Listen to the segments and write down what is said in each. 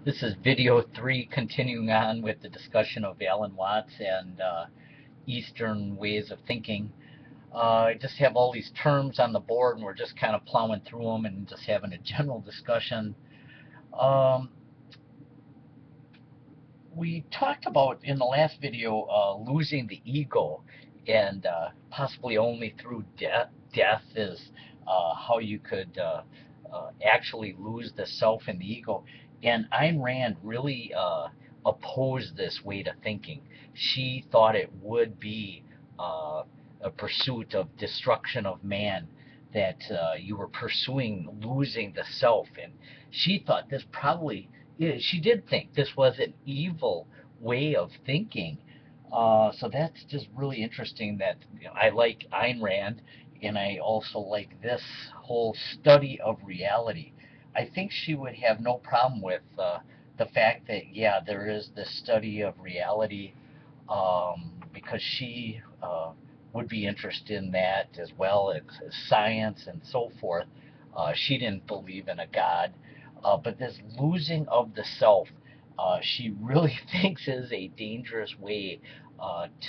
This is video 3, continuing on with the discussion of Alan Watts and Eastern ways of thinking. I just have all these terms on the board, and we're just kind of plowing through them and just having a general discussion. Um, we talked about in the last video losing the ego, and possibly only through death. Death is how you could actually lose the self and the ego. And Ayn Rand really opposed this way to thinking. She thought it would be a pursuit of destruction of man, that you were pursuing losing the self. And she thought this probably, yeah, she did think this was an evil way of thinking. So that's just really interesting that I like Ayn Rand, and I also like this whole study of reality. I think she would have no problem with the fact that, yeah, there is this study of reality, because she would be interested in that as well as science and so forth. She didn't believe in a God, but this losing of the self, she really thinks is a dangerous way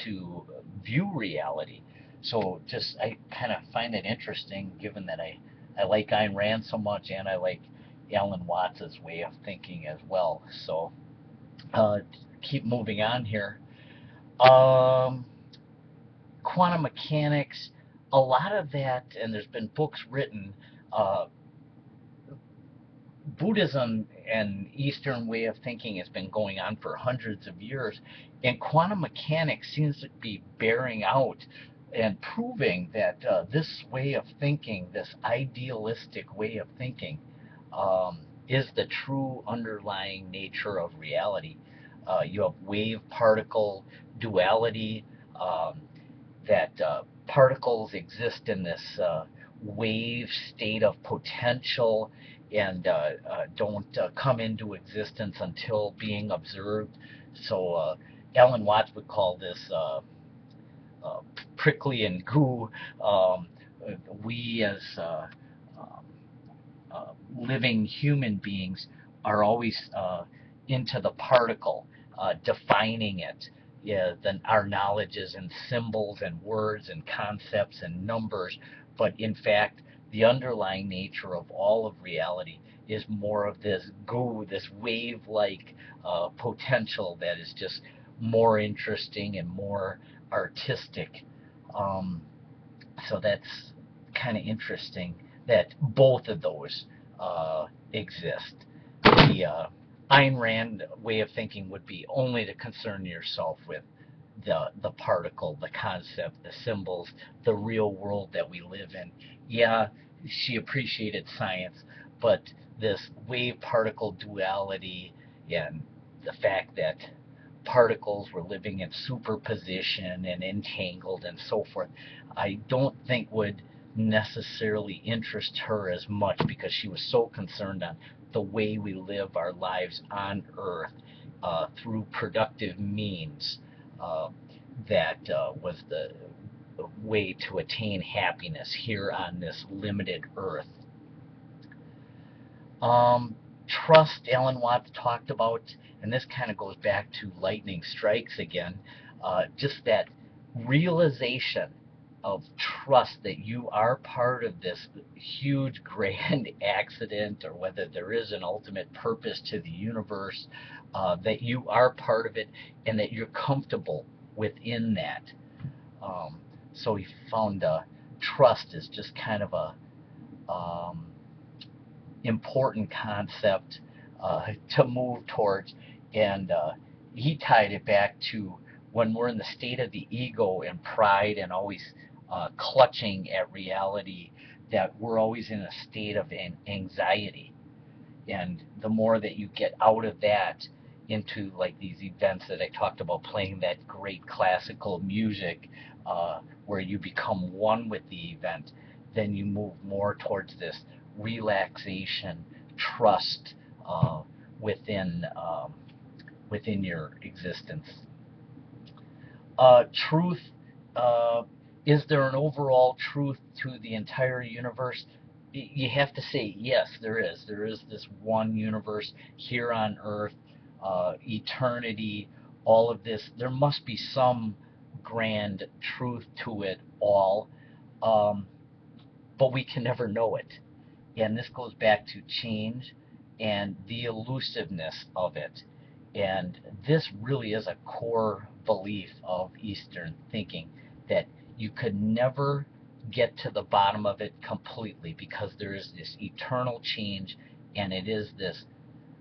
to view reality. So just I kind of find it interesting, given that I like Ayn Rand so much, and I like Alan Watts' way of thinking as well. So uh, keep moving on here. Um, Quantum mechanics, a lot of that, and there's been books written. Uh, Buddhism and Eastern way of thinking has been going on for hundreds of years, and quantum mechanics seems to be bearing out and proving that this way of thinking, this idealistic way of thinking, is the true underlying nature of reality. You have wave particle duality, um, that particles exist in this wave state of potential, and don't come into existence until being observed. So Alan Watts would call this uh, prickly and goo. Um, we as um, living human beings are always into the particle, defining it. Yeah, then our knowledge is in symbols and words and concepts and numbers, but in fact, the underlying nature of all of reality is more of this goo, this wave-like potential that is just more interesting and more artistic. Um, so that's kind of interesting that both of those exist. The Ayn Rand way of thinking would be only to concern yourself with the particle, the concept, the symbols, the real world that we live in. Yeah, she appreciated science, but this wave particle duality and the fact that particles were living in superposition and entangled and so forth, I don't think would necessarily interest her as much, because she was so concerned on the way we live our lives on Earth through productive means. Uh, that was the way to attain happiness here on this limited Earth. Trust, Alan Watts talked about, and this kind of goes back to lightning strikes again, just that realization of trust that you are part of this huge grand accident, or whether there is an ultimate purpose to the universe, that you are part of it and that you're comfortable within that. Um, so he found trust is just kind of a um, important concept to move towards. And he tied it back to when we're in the state of the ego and pride and always clutching at reality, that we're always in a state of anxiety. And the more that you get out of that into like these events that I talked about, playing that great classical music, where you become one with the event, then you move more towards this relaxation, trust uh, within within your existence. Truth, uh, is there an overall truth to the entire universe? you have to say, yes, there is. There is this one universe here on Earth, eternity, all of this. There must be some grand truth to it all, um, but we can never know it. And this goes back to change and the elusiveness of it. And this really is a core belief of Eastern thinking, that you could never get to the bottom of it completely, because there is this eternal change, and it is this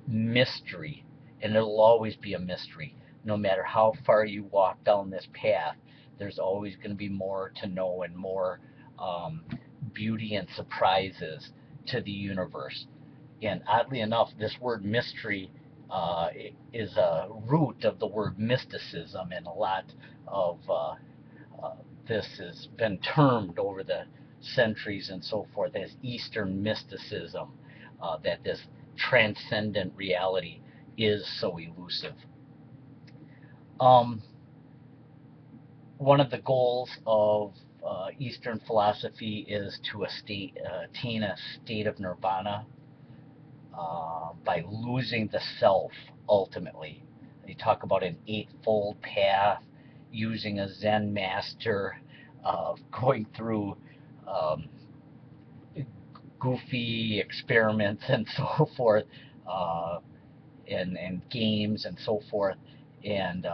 mystery, and it'll always be a mystery. No matter how far you walk down this path, there's always going to be more to know, and more um, beauty and surprises to the universe. And oddly enough, this word mystery is a root of the word mysticism, and a lot of uh, this has been termed over the centuries and so forth as Eastern mysticism, that this transcendent reality is so elusive. Um, One of the goals of Eastern philosophy is to attain a state of nirvana by losing the self ultimately. They talk about an eightfold path, using a Zen master, going through um, goofy experiments and so forth, uh, and games and so forth, and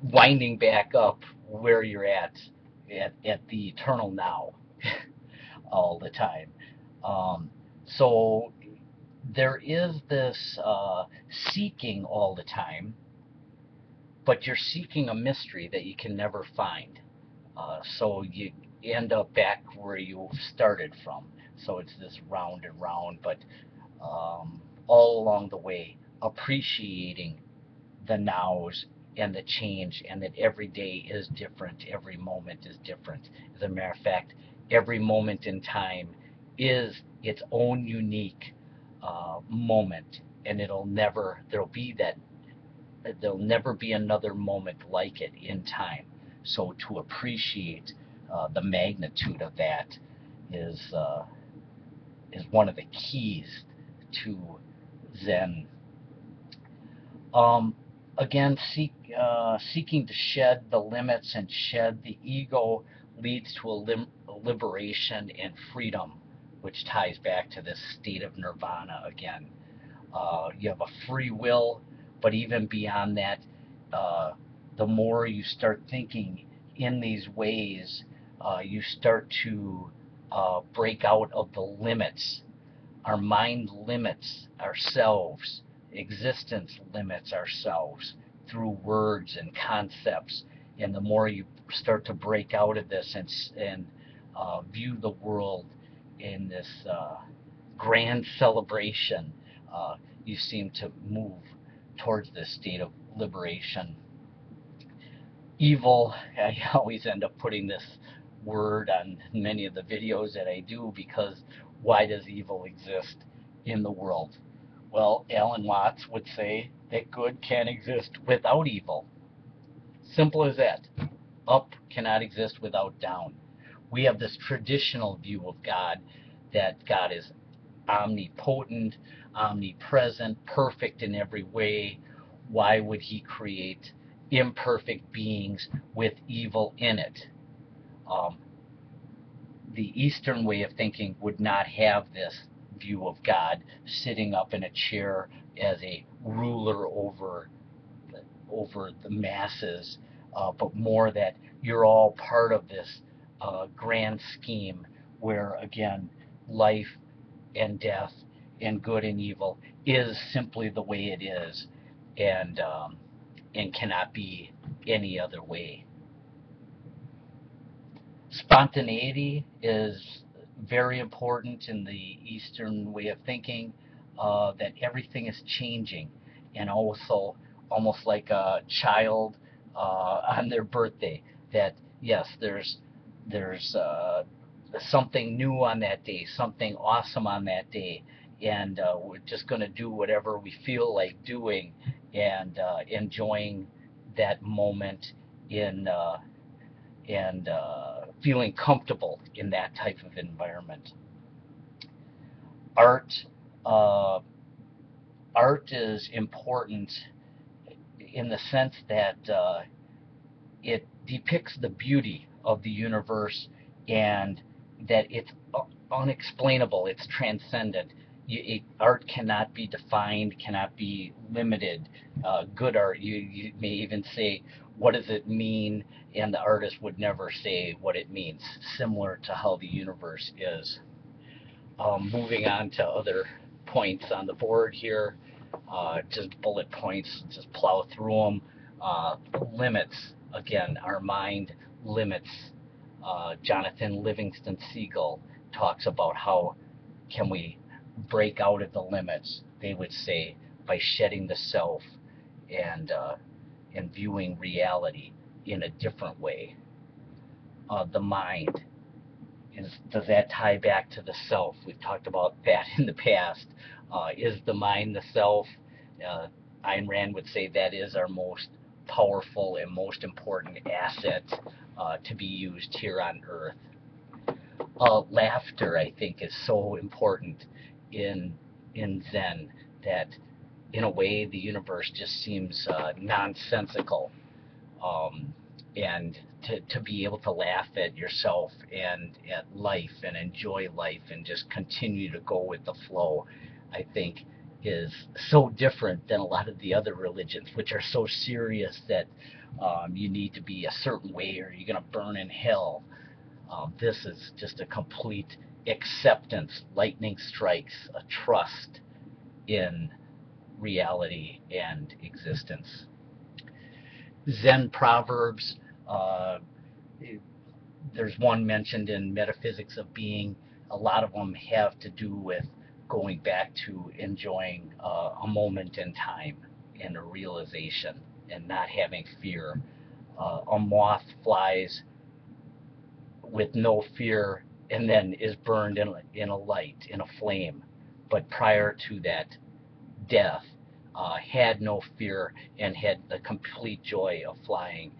winding back up where you're at the eternal now all the time. So there is this seeking all the time, but you're seeking a mystery that you can never find. So you end up back where you started from. So it's this round and round, but all along the way, appreciating the nows and the change, and that every day is different, every moment is different. As a matter of fact, every moment in time is its own unique moment, and there'll never be another moment like it in time. So to appreciate the magnitude of that is is one of the keys to Zen. Um, Again, seeking to shed the limits and shed the ego leads to a liberation and freedom, which ties back to this state of nirvana again. You have a free will, but even beyond that, uh, the more you start thinking in these ways, you start to break out of the limits. Our mind limits ourselves, existence limits ourselves through words and concepts. And the more you start to break out of this and view the world in this grand celebration, uh, you seem to move towards this state of liberation. Evil, I always end up putting this word on many of the videos that I do, because why does evil exist in the world? Well, Alan Watts would say that good can't exist without evil. Simple as that. Up cannot exist without down. We have this traditional view of God, that God is omnipotent, omnipresent, perfect in every way. Why would he create imperfect beings with evil in it? Um, the Eastern way of thinking would not have this view of God sitting up in a chair as a ruler over the masses, but more that you're all part of this grand scheme, where again, life and death and good and evil is simply the way it is, and cannot be any other way. Spontaneity is very important in the Eastern way of thinking, that everything is changing, and also almost like a child on their birthday, that yes, there's something new on that day, something awesome on that day, and we're just going to do whatever we feel like doing, and enjoying that moment in and feeling comfortable in that type of environment. art, uh, art is important in the sense that it depicts the beauty of the universe, and that it's unexplainable, it's transcendent. Art cannot be defined, cannot be limited. Good art, you may even say, what does it mean? And the artist would never say what it means, similar to how the universe is. Moving on to other points on the board here, just bullet points, just plow through them. Limits, again, our mind limits. Jonathan Livingston Seagull talks about how can we break out of the limits. They would say by shedding the self and viewing reality in a different way. The mind, does that tie back to the self? We've talked about that in the past. Is the mind the self? Uh, Ayn Rand would say that is our most powerful and most important asset to be used here on Earth. Laughter, I think, is so important in Zen, that in a way the universe just seems nonsensical. Um, and to be able to laugh at yourself and at life and enjoy life and just continue to go with the flow, I think is so different than a lot of the other religions, which are so serious that you need to be a certain way or you're going to burn in hell. This is just a complete acceptance, lightning strikes, a trust in reality and existence. Zen proverbs, uh, there's one mentioned in Metaphysics of Being. A lot of them have to do with going back to enjoying a moment in time and a realization and not having fear. A moth flies with no fear and then is burned in a light, in a flame. But prior to that death, had no fear and had the complete joy of flying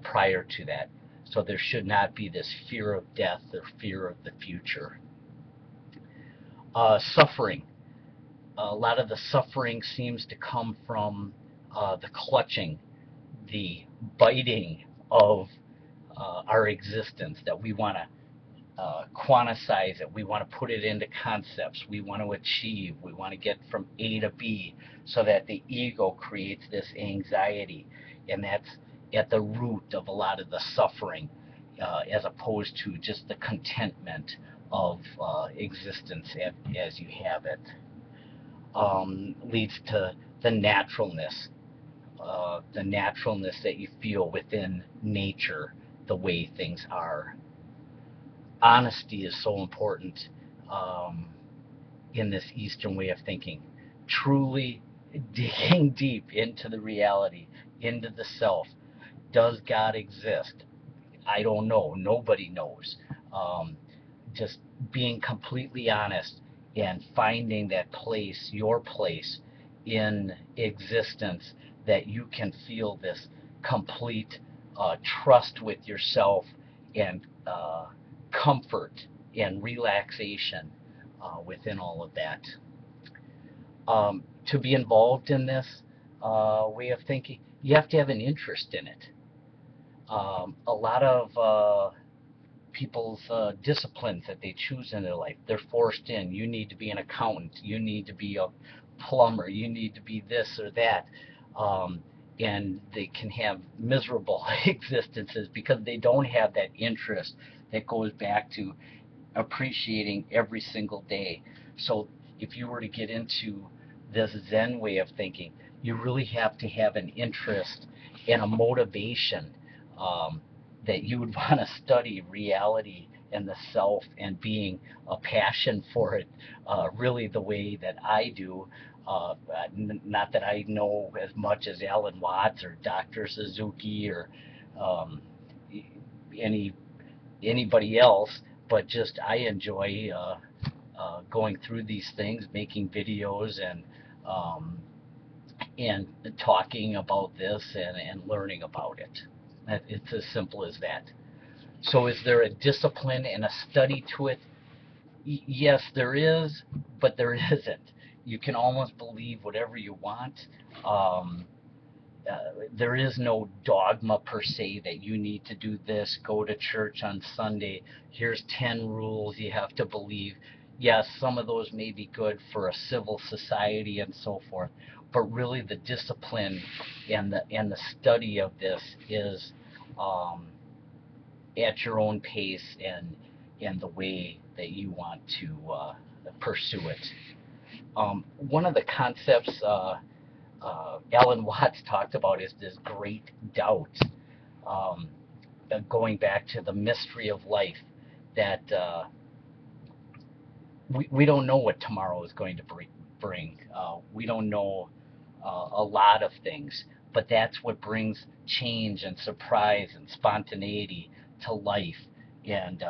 prior to that. So there should not be this fear of death or fear of the future. Suffering. A lot of the suffering seems to come from the clutching, the biting of our existence, that we want to quantize it. We want to put it into concepts. We want to achieve. We want to get from A to B, so that the ego creates this anxiety. And that's at the root of a lot of the suffering, as opposed to just the contentment of existence as you have it. Leads to the naturalness that you feel within nature, the way things are. Honesty is so important in this Eastern way of thinking. Truly digging deep into the reality, into the self. Does God exist? I don't know. Nobody knows. Just being completely honest and finding that place, your place in existence, that you can feel this complete trust with yourself and comfort and relaxation within all of that. To be involved in this way of thinking, you have to have an interest in it. A lot of people's disciplines that they choose in their life, they're forced in. You need to be an accountant, you need to be a plumber, you need to be this or that. And they can have miserable existences because they don't have that interest that goes back to appreciating every single day. So if you were to get into this Zen way of thinking, you really have to have an interest and a motivation, that you would want to study reality and the self and being a passion for it, really the way that I do. Not that I know as much as Alan Watts or Dr. Suzuki or um, any anybody else, but just I enjoy going through these things, making videos um, and talking about this and learning about it. It's as simple as that. So is there a discipline and a study to it? Yes, there is, but there isn't. You can almost believe whatever you want. Um, there is no dogma per se that you need to do this, go to church on Sunday, here's 10 rules you have to believe. Yes, some of those may be good for a civil society and so forth, but really the discipline and the study of this is um, at your own pace and the way that you want to pursue it. One of the concepts Alan Watts talked about is this great doubt, um, going back to the mystery of life, that we don't know what tomorrow is going to bring. We don't know a lot of things, but that's what brings change and surprise and spontaneity to life, and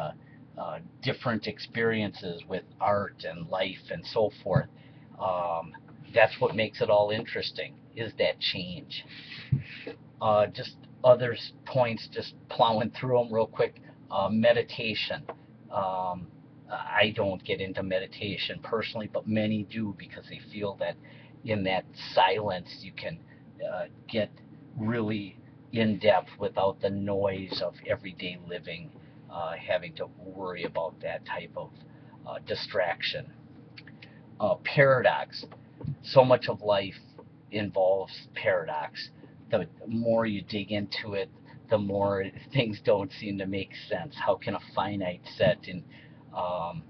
different experiences with art and life and so forth. Um, that's what makes it all interesting, is that change. Just other points, just plowing through them real quick. Meditation. Um, I don't get into meditation personally, but many do because they feel that in that silence you can get really in depth without the noise of everyday living, having to worry about that type of distraction. Paradox. So much of life involves paradox. The more you dig into it, the more things don't seem to make sense. How can a finite set um,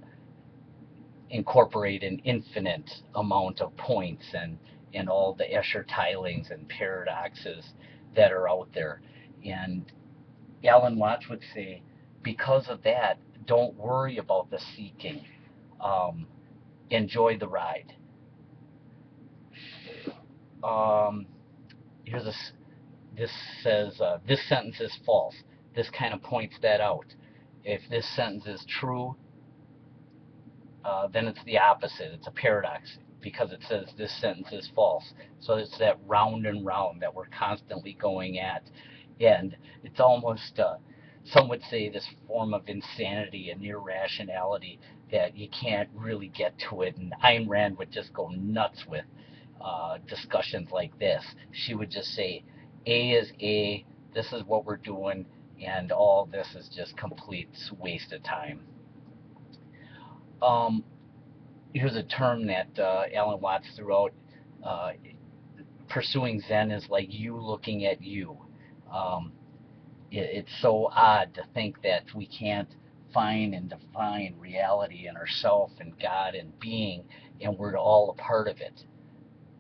incorporate an infinite amount of points and all the Escher tilings and paradoxes that are out there? And Alan Watts would say, because of that, don't worry about the seeking. Um, Enjoy the ride. Um, here's a this says this sentence is false. This kind of points that out. If this sentence is true, then it's the opposite. It's a paradox because it says this sentence is false. So it's that round and round that we're constantly going at, and it's almost some would say this form of insanity and irrationality that you can't really get to it. And Ayn Rand would just go nuts with discussions like this. She would just say, A is A, this is what we're doing, and all this is just complete waste of time. Um, Here's a term that Alan Watts threw out. Uh, Pursuing Zen is like you looking at you. Um, it's so odd to think that we can't find and define reality and ourself and God and being, and we're all a part of it.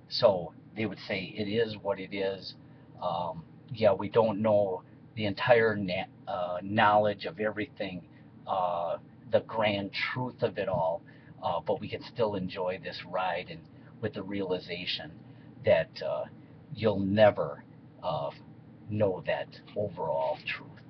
So they would say it is what it is. Yeah, we don't know the entire knowledge of everything, the grand truth of it all, but we can still enjoy this ride, and with the realization that you'll never uh, know that overall truth.